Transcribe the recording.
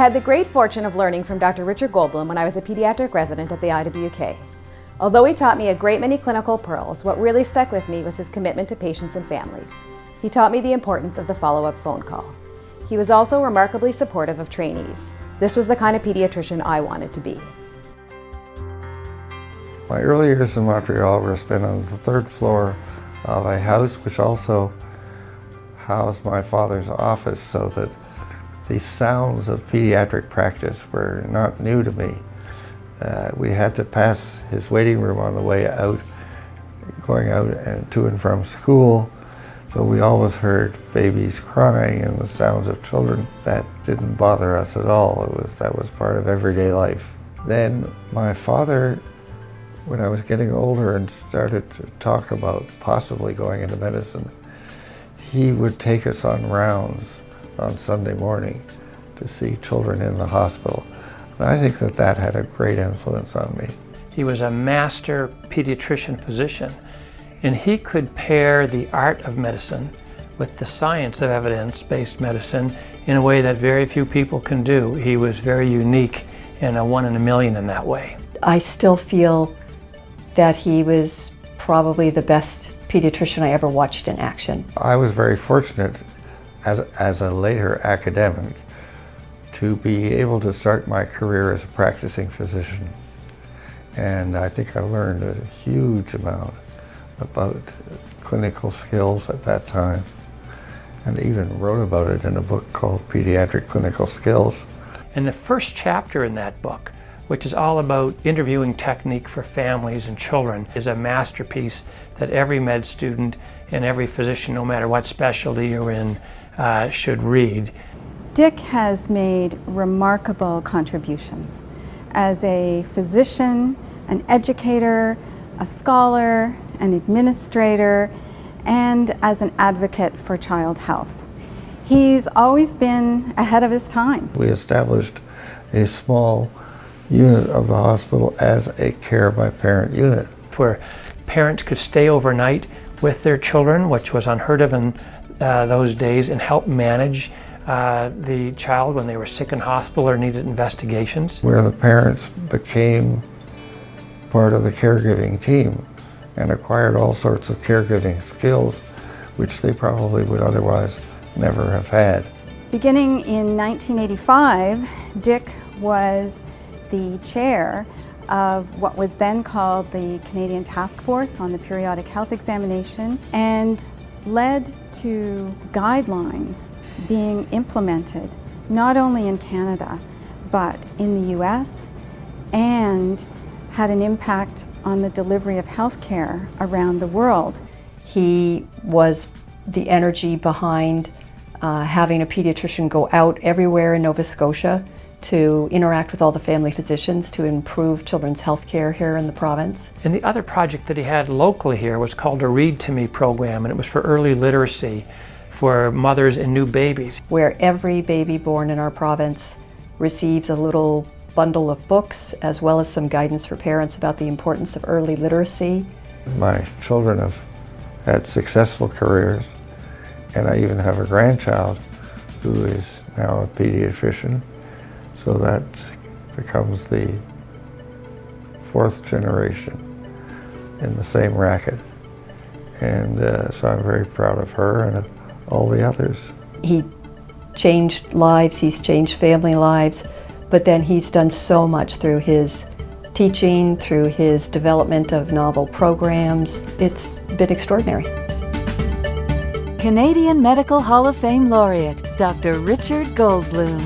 had the great fortune of learning from Dr. Richard Goldbloom when I was a pediatric resident at the IWK. Although he taught me a great many clinical pearls, what really stuck with me was his commitment to patients and families. He taught me the importance of the follow-up phone call. He was also remarkably supportive of trainees. This was the kind of pediatrician I wanted to be. My early years in Montreal were spent on the third floor of a house which also housed my father's office, so that the sounds of pediatric practice were not new to me. We had to pass his waiting room on the way out, going out and to and from school, so we always heard babies crying and the sounds of children. That didn't bother us at all. That was part of everyday life. Then my father, when I was getting older and started to talk about possibly going into medicine, he would take us on rounds on Sunday morning to see children in the hospital. And I think that had a great influence on me. He was a master pediatrician physician, and he could pair the art of medicine with the science of evidence-based medicine in a way that very few people can do. He was very unique and a one in a million in that way. I still feel that he was probably the best pediatrician I ever watched in action. I was very fortunate as a later academic to be able to start my career as a practicing physician. And I think I learned a huge amount about clinical skills at that time, and even wrote about it in a book called Pediatric Clinical Skills. And the first chapter in that book, which is all about interviewing technique for families and children, is a masterpiece that every med student and every physician, no matter what specialty you're in, should read. Dick has made remarkable contributions as a physician, an educator, a scholar, an administrator, and as an advocate for child health. He's always been ahead of his time. We established a small unit of the hospital as a care by parent unit, where parents could stay overnight with their children, which was unheard of in those days, and help manage the child when they were sick in hospital or needed investigations. where the parents became part of the caregiving team and acquired all sorts of caregiving skills which they probably would otherwise never have had. Beginning in 1985, Dick was the chair of what was then called the Canadian Task Force on the Periodic Health Examination, and led to guidelines being implemented not only in Canada but in the US, and had an impact on the delivery of health care around the world. He was the energy behind having a pediatrician go out everywhere in Nova Scotia to interact with all the family physicians to improve children's health care here in the province. And the other project that he had locally here was called a Read to Me program, and it was for early literacy for mothers and new babies. Where every baby born in our province receives a little bundle of books, as well as some guidance for parents about the importance of early literacy. My children have had successful careers, and I even have a grandchild who is now a pediatrician, so that becomes the fourth generation in the same racket. And so I'm very proud of her and of all the others. He changed lives, he's changed family lives, but then he's done so much through his teaching, through his development of novel programs. It's been extraordinary. Canadian Medical Hall of Fame Laureate, Dr. Richard Goldbloom.